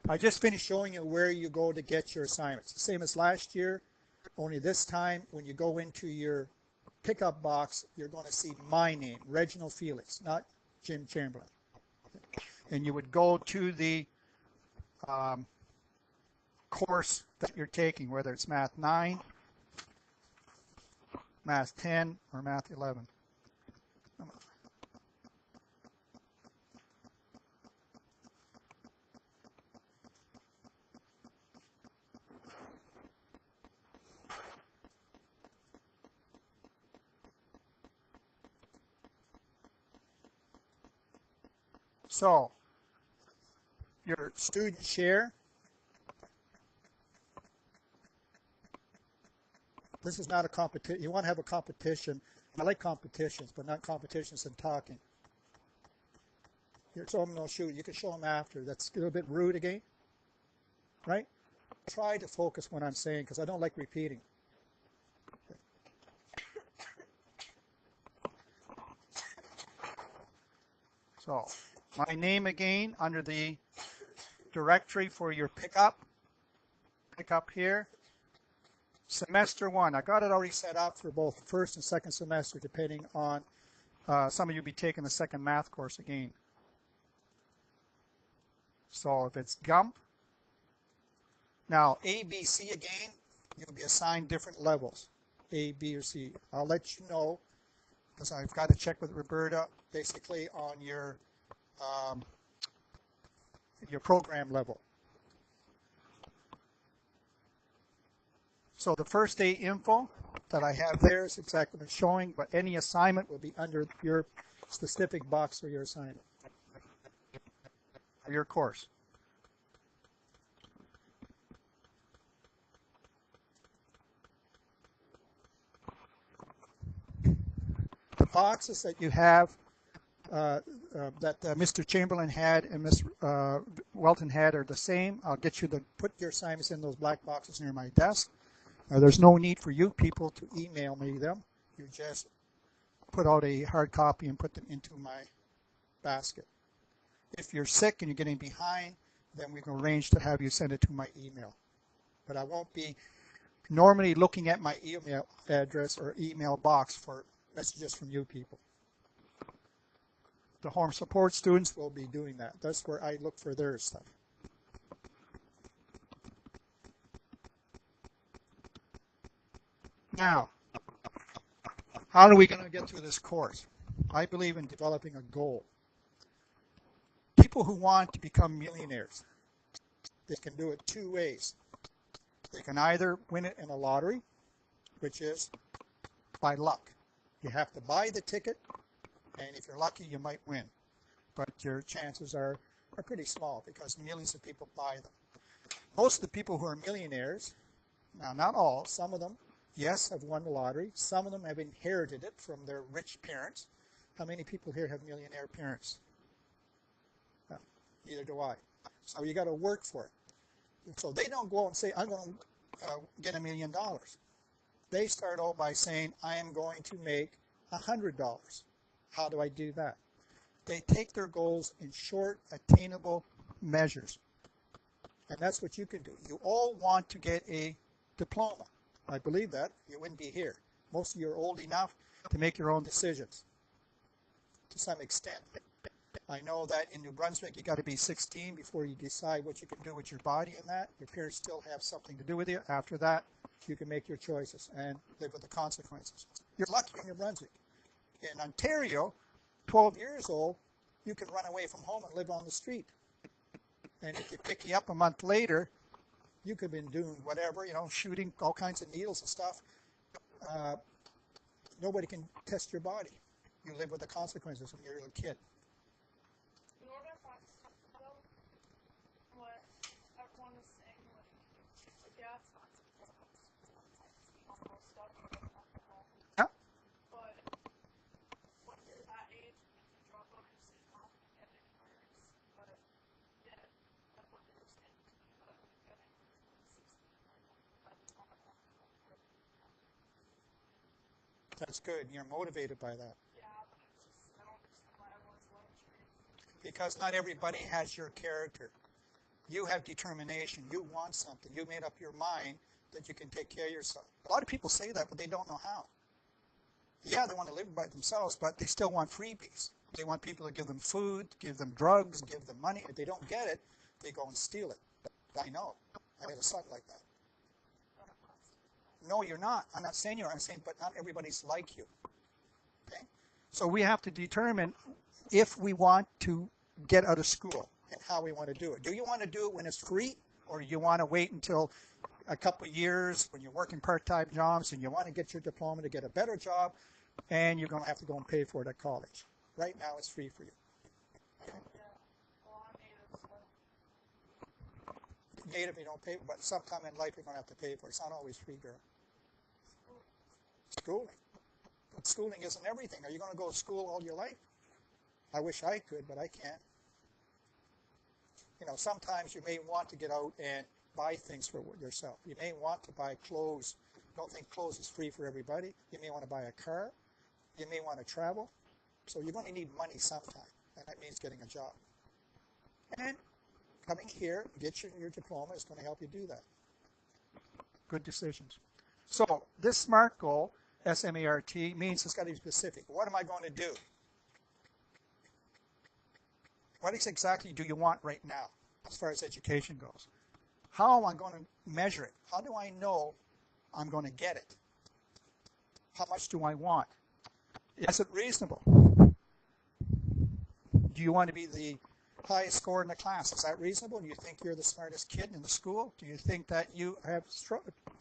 I just finished showing you where you go to get your assignments. The same as last year, only this time when you go into your pickup box, you're going to see my name, Reginald Felix, not Jim Chamberlain. And you would go to the um, course that you're taking, whether it's Math 9, Math 10, or Math 11. So, your student share. This is not a competition. You want to have a competition. I like competitions, but not competitions in talking. Here, so I'm going to shoot. You can show them after. That's a little bit rude again, right? Try to focus when I'm saying, because I don't like repeating. So, my name again under the directory for your pickup. Pickup here. Semester 1. I got it already set up for both first and second semester, depending on some of you be taking the second math course again. So if it's GUMP, now A, B, C again, you'll be assigned different levels, A, B, or C. I'll let you know, because I've got to check with Roberta, basically on your program level. So the first day info that I have there is exactly what it's showing, but any assignment will be under your specific box for your assignment, for your course. The boxes that you have that Mr. Chamberlain had and Ms. Welton had are the same. I'll get you to put your assignments in those black boxes near my desk. There's no need for you people to email me them. You just put out a hard copy and put them into my basket. If you're sick and you're getting behind, then we can arrange to have you send it to my email. But I won't be normally looking at my email address or email box for messages from you people. The home support students will be doing that. That's where I look for their stuff. Now, how are we going to get through this course? I believe in developing a goal. People who want to become millionaires, they can do it two ways. They can either win it in a lottery, which is by luck. You have to buy the ticket, and if you're lucky, you might win. But your chances are pretty small because millions of people buy them. Most of the people who are millionaires, now not all, some of them, yes, have won the lottery. Some of them have inherited it from their rich parents. How many people here have millionaire parents? No, neither do I. So you got to work for it. So they don't go out and say, I'm going to get $1 million. They start out by saying, I am going to make $100. How do I do that? They take their goals in short, attainable measures. And that's what you can do. You all want to get a diploma. I believe that. You wouldn't be here. Most of you are old enough to make your own decisions to some extent. I know that in New Brunswick you got to be 16 before you decide what you can do with your body and that. Your parents still have something to do with you. After that, you can make your choices and live with the consequences. You're lucky in New Brunswick. In Ontario, 12 years old, you can run away from home and live on the street. And if they pick you up a month later, you could have been doing whatever, shooting all kinds of needles and stuff. Nobody can test your body. You live with the consequences when you're a kid. Yeah. That's good. You're motivated by that. because not everybody has your character. You have determination. You want something. You made up your mind that you can take care of yourself. A lot of people say that, but they don't know how. Yeah, they want to live by themselves, but they still want freebies. They want people to give them food, give them drugs, give them money. If they don't get it, they go and steal it. I know. I had a son like that. No, you're not. I'm not saying you are. I'm saying, but not everybody's like you. Okay? So we have to determine if we want to get out of school and how we want to do it. Do you want to do it when it's free, or do you want to wait until a couple of years when you're working part-time jobs and you want to get your diploma to get a better job, and you're going to have to go and pay for it at college? Right now, it's free for you. Native, you don't pay, but sometime in life you're going to have to pay for it. It's not always free, girl. Schooling. But schooling isn't everything. Are you going to go to school all your life? I wish I could, but I can't. You know, sometimes you may want to get out and buy things for yourself. You may want to buy clothes. Don't think clothes is free for everybody. You may want to buy a car. You may want to travel. So you're going to need money sometime, and that means getting a job. And coming here, get your diploma is going to help you do that. Good decisions. So this SMART goal, S-M-A-R-T, means it's got to be specific. What am I going to do? What exactly do you want right now as far as education goes? How am I going to measure it? How do I know I'm going to get it? How much do I want? Is it reasonable? Do you want to be the highest score in the class? Is that reasonable? Do you think you're the smartest kid in the school? Do you think that you have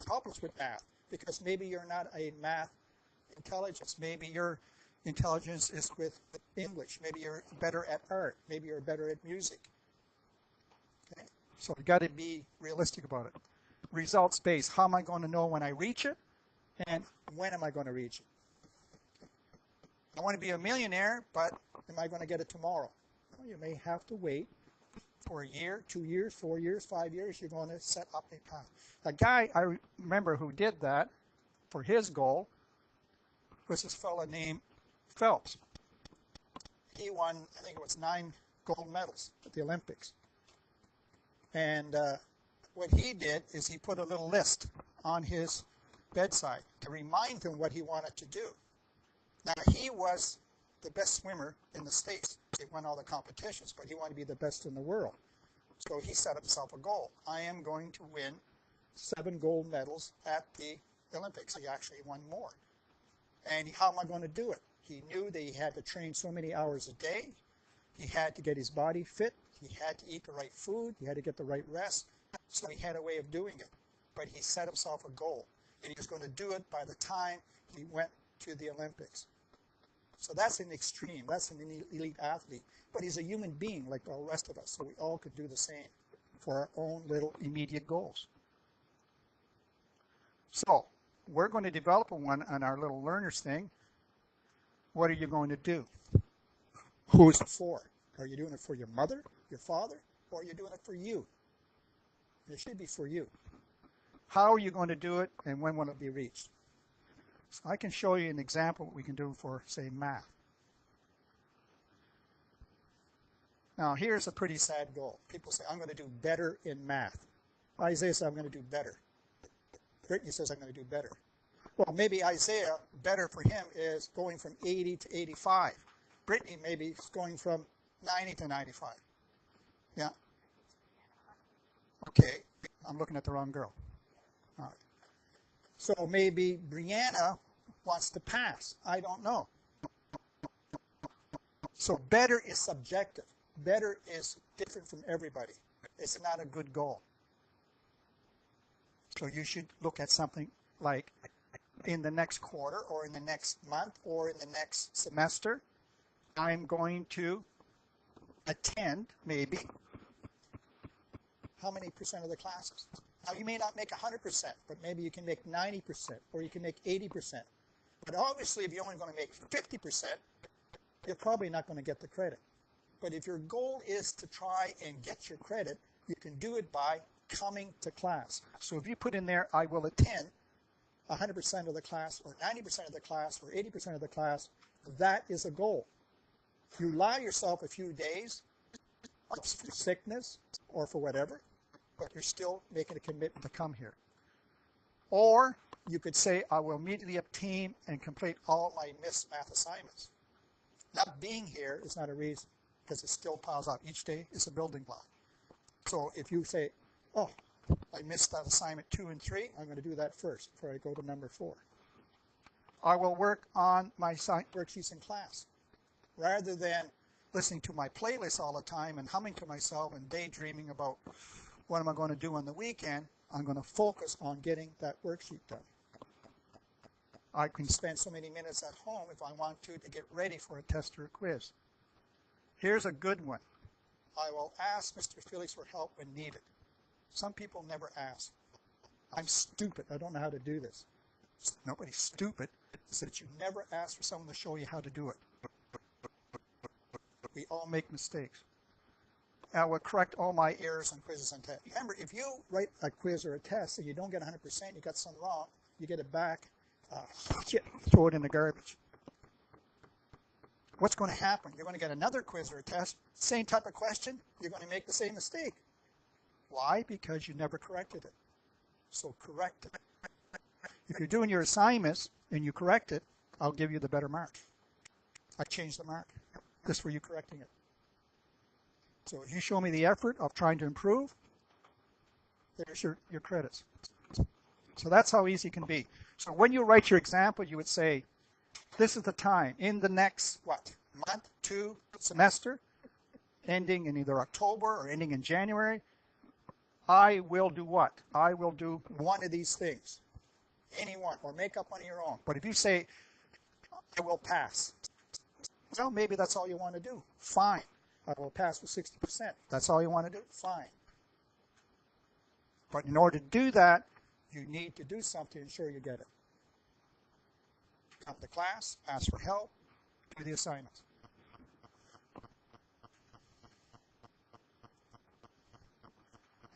problems with math? Because maybe you're not a math intelligence. Maybe your intelligence is with English. Maybe you're better at art. Maybe you're better at music. Okay? So you've got to be realistic about it. Results based. How am I going to know when I reach it? And when am I going to reach it? I want to be a millionaire, but am I going to get it tomorrow? Well, you may have to wait for a year, 2 years, 4 years, 5 years. You're going to set up a path. A guy I remember who did that for his goal was this fellow named Phelps. He won, I think it was 9 gold medals at the Olympics. And what he did is he put a little list on his bedside to remind him what he wanted to do. Now, he was the best swimmer in the States. He won all the competitions, but he wanted to be the best in the world. So he set himself a goal. I am going to win 7 gold medals at the Olympics. He actually won more. And how am I going to do it? He knew that he had to train so many hours a day. He had to get his body fit. He had to eat the right food. He had to get the right rest. So he had a way of doing it. But he set himself a goal. And he was going to do it by the time he went to the Olympics. So that's an extreme. That's an elite athlete. But he's a human being like all the rest of us. So we all could do the same for our own little immediate goals. So we're going to develop one on our little learners thing. What are you going to do? Who is it for? Are you doing it for your mother, your father, or are you doing it for you? It should be for you. How are you going to do it, and when will it be reached? So I can show you an example of what we can do for, say, math. Now, here's a pretty sad goal. People say, I'm going to do better in math. Isaiah says, I'm going to do better. Brittany says, I'm going to do better. Well, maybe Isaiah, better for him is going from 80 to 85. Brittany maybe is going from 90 to 95. Yeah? Okay, I'm looking at the wrong girl. All right. So maybe Brianna wants to pass. I don't know. So better is subjective. Better is different from everybody. It's not a good goal. So you should look at something like in the next quarter or in the next month or in the next semester, I'm going to attend maybe how many percent of the classes? Now, you may not make 100%, but maybe you can make 90%, or you can make 80%. But obviously, if you're only going to make 50%, you're probably not going to get the credit. But if your goal is to try and get your credit, you can do it by coming to class. So if you put in there, I will attend 100% of the class, or 90% of the class, or 80% of the class, that is a goal. You allow yourself a few days, for sickness or for whatever, but you're still making a commitment to come here. Or you could say, I will immediately obtain and complete all my missed math assignments. Not being here is not a reason, because it still piles up. Each day is a building block. So if you say, oh, I missed that assignment 2 and 3, I'm going to do that first before I go to number 4. I will work on my worksheets in class. Rather than listening to my playlist all the time and humming to myself and daydreaming about what am I going to do on the weekend, I'm going to focus on getting that worksheet done. I can spend so many minutes at home if I want to get ready for a test or a quiz. Here's a good one. I will ask Mr. Felix for help when needed. Some people never ask. I'm stupid. I don't know how to do this. Nobody's stupid. It's that you never ask for someone to show you how to do it. We all make mistakes. I will correct all my errors on quizzes and tests. Remember, if you write a quiz or a test and you don't get 100%, you got something wrong, you get it back, throw it in the garbage. What's going to happen? You're going to get another quiz or a test, same type of question, you're going to make the same mistake. Why? Because you never corrected it. So correct it. If you're doing your assignments and you correct it, I'll give you the better mark. I changed the mark just for you correcting it. So if you show me the effort of trying to improve, there's your credits. So that's how easy it can be. So when you write your example, you would say, this is the time in the next, month, 2, semester, ending in either October or ending in January, I will do what? I will do one of these things. Any one, or make up one of your own. But if you say, I will pass, well, maybe that's all you want to do. Fine. I will pass with 60%. That's all you want to do? Fine. But in order to do that, you need to do something to ensure you get it. Come to class, ask for help, do the assignments.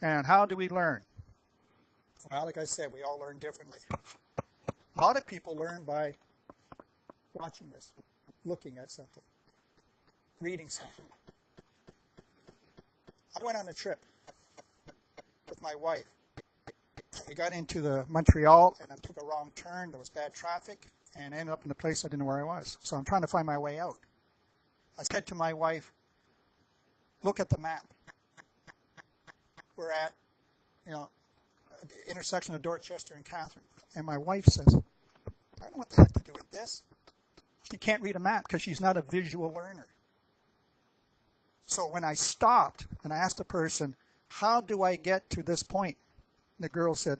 And how do we learn? Well, like I said, we all learn differently. A lot of people learn by watching this, looking at something, reading something. I went on a trip with my wife. We got into the Montreal and I took a wrong turn. There was bad traffic and ended up in a place I didn't know where I was. So I'm trying to find my way out. I said to my wife, look at the map. We're at, the intersection of Dorchester and Catherine. And my wife says, I don't know what the heck to do with this. She can't read a map because she's not a visual learner. So when I stopped and I asked the person, how do I get to this point? The girl said,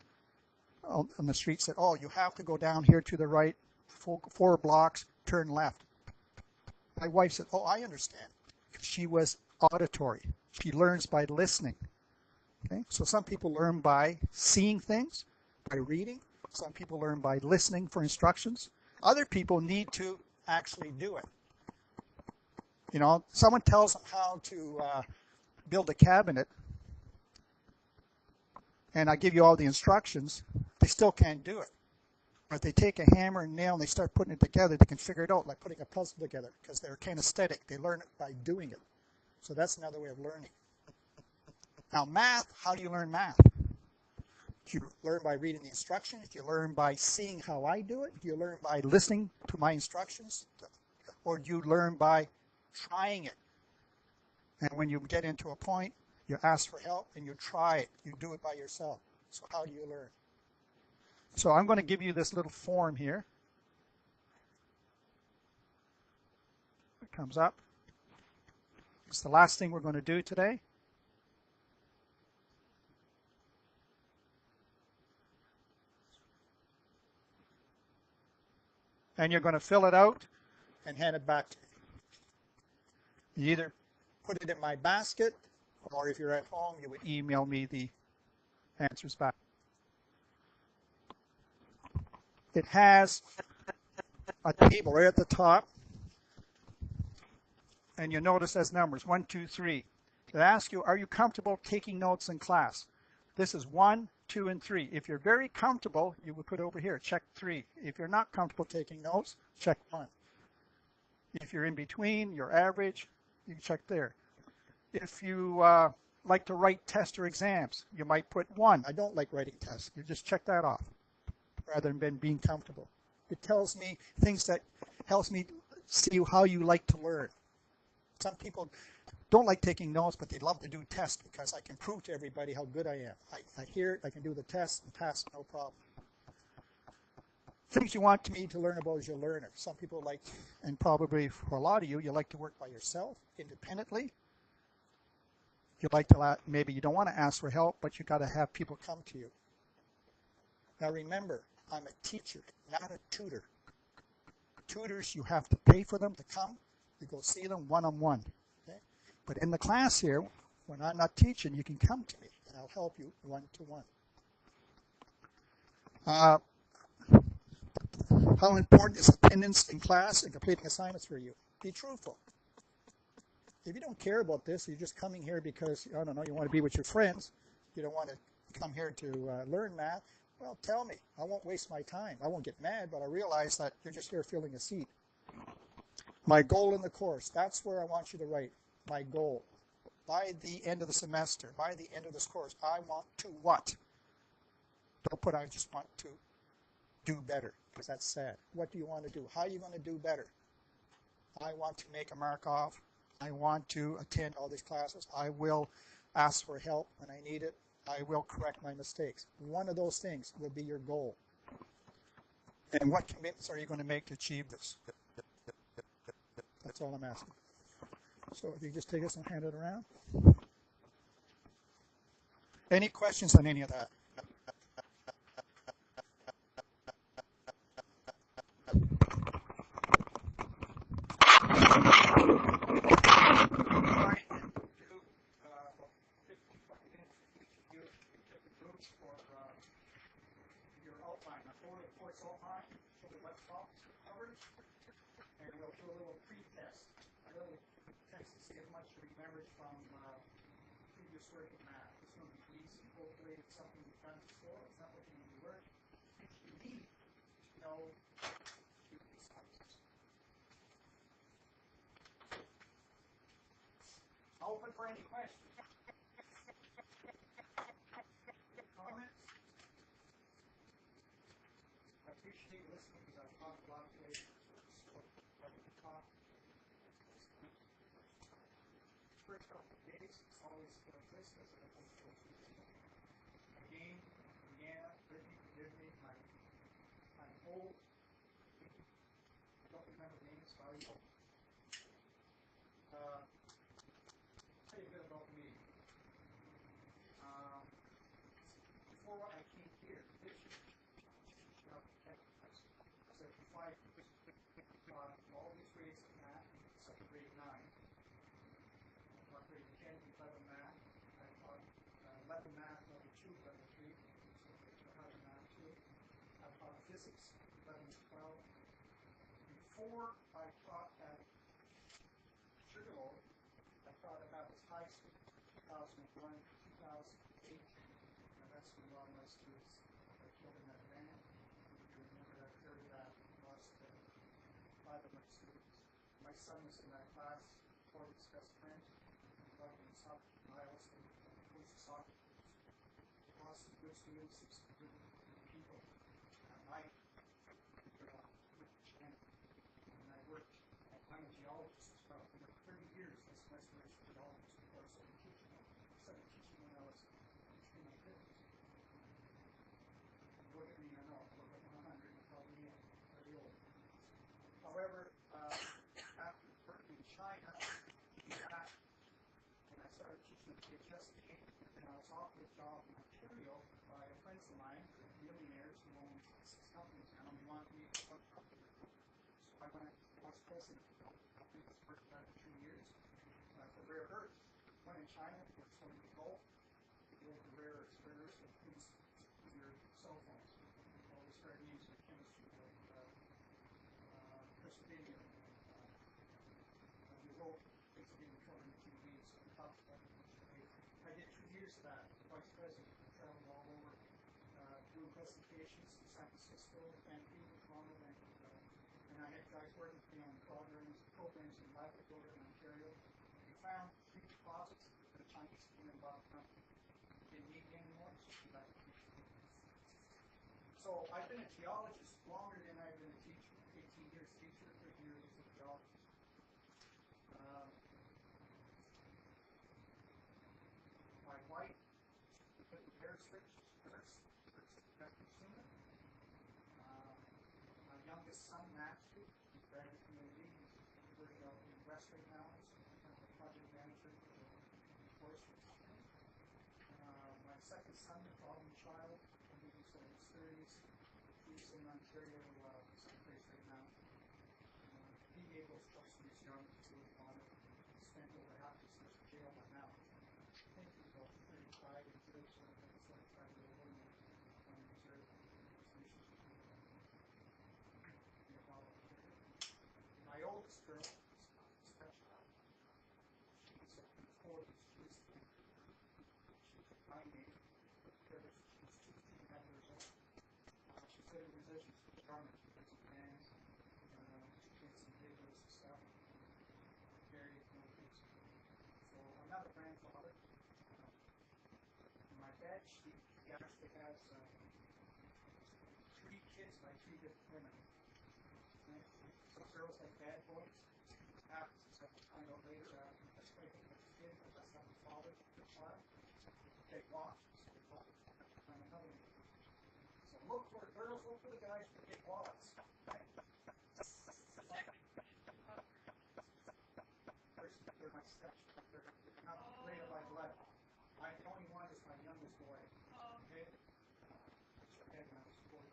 on the street said, oh, you have to go down here to the right, 4 blocks, turn left. My wife said, oh, I understand. She was auditory. She learns by listening. Okay? So some people learn by seeing things, by reading. Some people learn by listening for instructions. Other people need to actually do it. Someone tells them how to build a cabinet, and I give you all the instructions, they still can't do it. But they take a hammer and nail and they start putting it together, they can figure it out like putting a puzzle together because they're kinesthetic. They learn it by doing it. So that's another way of learning. Now math, how do you learn math? Do you learn by reading the instructions? Do you learn by seeing how I do it? Do you learn by listening to my instructions? Or do you learn by trying it? And when you get into a point, you ask for help and you try it. You do it by yourself. So how do you learn? So I'm going to give you this little form here. It comes up. It's the last thing we're going to do today. And you're going to fill it out and hand it back to me. You either put it in my basket, or if you're at home, you would email me the answers back. It has a table right at the top, and you notice as numbers 1, 2, 3. It asks you, are you comfortable taking notes in class? This is 1, 2, and 3. If you're very comfortable, you would put over here, check 3. If you're not comfortable taking notes, check 1. If you're in between, you're average, you can check there. If you like to write tests or exams, you might put 1. I don't like writing tests. You just check that off rather than being comfortable. It tells me things that helps me see how you like to learn. Some people don't like taking notes, but they love to do tests because I can prove to everybody how good I am. I hear it, I can do the test and pass, no problem. Things you want me to learn about as your learner. Some people like, and probably for a lot of you, you like to work by yourself, independently. You like to, maybe you don't want to ask for help, but you got to have people come to you. Now remember, I'm a teacher, not a tutor. Tutors, you have to pay for them to come. You go see them one-on-one. Okay? But in the class here, when I'm not teaching, you can come to me, and I'll help you one-to-one. How important is attendance in class and completing assignments for you? Be truthful. If you don't care about this, you're just coming here because, I don't know, you want to be with your friends, you don't want to come here to learn math, well, tell me. I won't waste my time. I won't get mad, but I realize that you're just here filling a seat. My goal in the course, that's where I want you to write. My goal. By the end of the semester, by the end of this course, I want to what? Don't put I just want to do better, because that's sad. What do you want to do? How are you going to do better? I want to make a mark off. I want to attend all these classes. I will ask for help when I need it. I will correct my mistakes. One of those things will be your goal. And what commitments are you going to make to achieve this? That's all I'm asking. So if you just take this and hand it around. Any questions on any of that? And we'll do a little pre-test, a little test to see how much you remembered from previous work in math. It's going to be easy. Hopefully it's something you've done before. It's not looking at your work. You need to know these subjects. Open for any questions. Comments? I appreciate listening because I've talked a lot today. First couple of days, it's always like this. Again, Deanna, Brittany, forgive me. I'm old. I don't remember names. Sorry. Tell you a bit about me. Before I came here, this year, so before I taught all these grades of math, except for grade 9. I taught grade 10, 11 math. I taught 11 math, level 2, level 3. So I taught math 2. I taught physics, 11 and 12. Before I taught at Sugarloaf, I taught at Bathurst High School, 2001, 2008. And that's when a lot of my students were killed in that van. You remember that, heard of that, lost 5 of my students. My son was in that class, Corbin's best friend. Loved him soccer. I also coached soccer. Lots of good students, some good people. I and I worked, I'm a geologist as well. For 30 years as a restoration geologist before I started teaching. I started teaching when I was in my 50s. Look at me, I know, look at 100, I'm probably very old. However, after working in China, when I started teaching at HSK, and I was offered a job in Ontario by a friend of mine, millionaires who own 6 companies now, and wanted me to work for them. So I went, I was president of the company, worked for 2 years, for rare earths. Went in China, worked for the gold, did the rare earths with things in your cell phones. All this very using chemistry, like Christopania, the whole Christopania covered in TVs, so I talked about it. I did 2 years of that, vice president, traveled all over, doing presentations in San Francisco, Vancouver, Toronto, Vancouver. And I had guys working for me on programs in Labrador and Ontario. We found 3 deposits So I've been a geologist longer than I've been a teacher. 18 years teacher, 30 years as a geologist. My wife put the hair switch first got consumer. My youngest son, Matthew, graduated from UAB. He's working out in West right now as a project manager for the forestry company. My second son, the problem child, he's in his 30s. He's in Ontario, someplace right now. He gave those trucks when he was young to on it. Spent over half his years in jail by now. I think he's about 35 and 30, so he's 35 years old on reserve. My oldest girl is special. She's 40s. She's my age. She's 16 years old. She's good at musicians. She's charming. She plays in bands. She plays some videos and stuff. Various movies. So I'm not a grandfather. My dad, she actually has 3 kids by 3 different women. Some girls like bad boys. Happens to find out later that's great for the kid, but that's not the father of the child. They watch. So another. So look for girls, look for the guys who get wallets. Right? They're my steps. They're not related by blood. The only one is my youngest boy. Okay? And I was 40.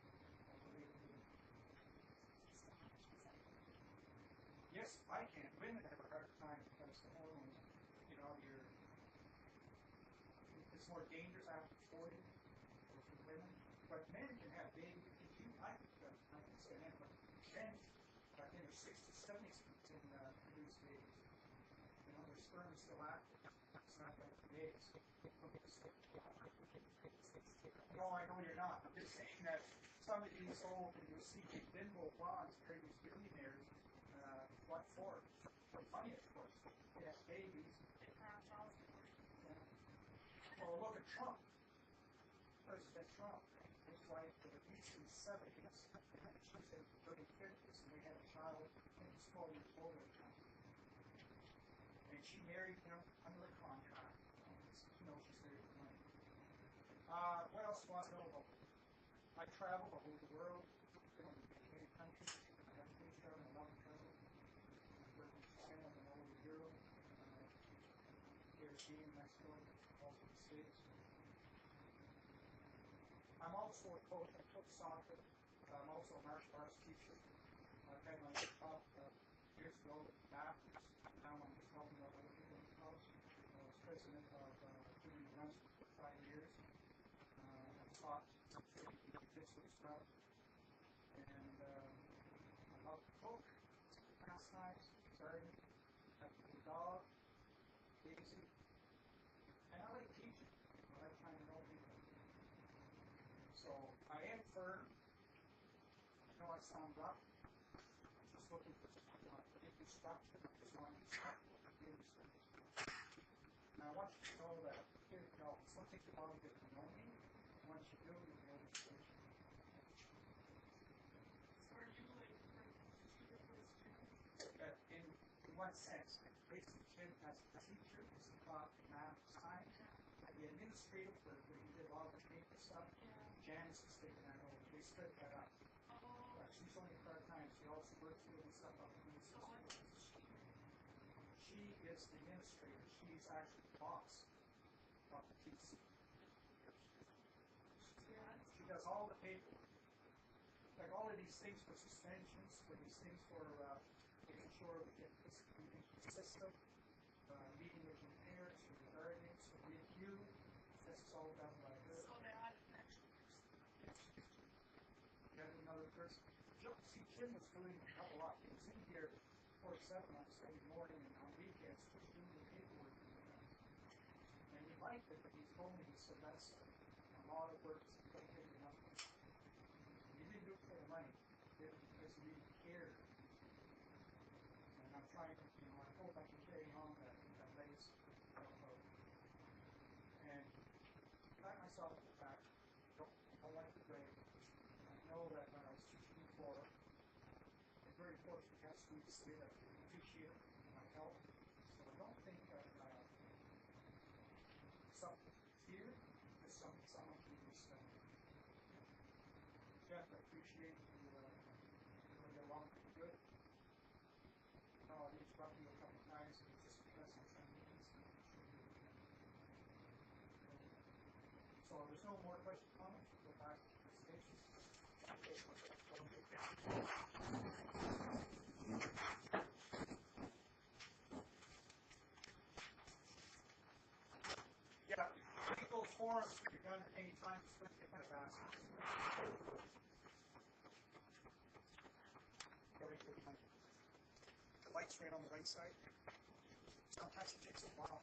Yes, I can. Women have a harder time because the hormones, it's more dangerous after 40 for women. But men can have babies. I can say men, but men in their 60s, 70s can produce babies. Their sperm is still active. It's not like today's. No, I know you're not. I'm just saying that some of these old, you'll see these bimbo bonds, these billionaires. What for? For money, of course. They have babies. Well, look at Trump. President Trump. His wife was at least in the 70s. She was in the early 50s, and they had a child, I think he's 12 years old at the time. And she married him under a contract. She knows she's married for money. What else do I know about her? I travel all over the world. I've been in many countries. I have to travel. I love to travel. I've worked in Japan and all over Europe. Caribbean, Mexico, all over the States. I'm also a coach. I coach soccer. I'm also a martial arts teacher. I've had my job years ago at Bathurst. Now I'm just helping out other people in the house. I was president of Junior Brunswick for 5 years. I taught jiu-jitsu stuff. And I love to cook, pastimes, garden, have a dog, Daisy. And I like teaching. I like trying to know people. So I am firm. I know I sound rough. Just looking for structure. Just want to Now I want you to know that something about you to know me. Once you do, you'll be able to switch. In what sense? Basically, Jim as a teacher is taught math, science. The administrative work where he did a lot of the paper stuff, Janice is taking that over. They split that up. She's only part-time. She also works with and stuff up in the system. She is the administrator. She's actually the boss of the piece. She does all the paperwork. Like all of these things for suspensions, for these things for making sure we get this system, meeting with your parents, or your guardians, or with you. This is all done by her. So they had an extra person. You have another person. See, Jim was doing a lot. He was in here 4-7 on Sunday morning and on weekends just doing the paperwork. And he liked it, but he told me, he said, that's a lot of work. You don't get enough. He didn't do it for the money. He did it because he really cared. And I'm trying to, I hope I can carry on that legacy. And I myself, in fact, don't like to brag. weeks did. I appreciate my help. So I don't think that some here is some of these. Jeff, I appreciate you get along pretty good. I've interrupted you a couple of times, but just because I'm trying to get some. So there's no more questions, comments. We'll go back to the presentation. Yeah, legal forums can be done at any time, especially if it's fast. The light's right on the right side. Sometimes it takes a while.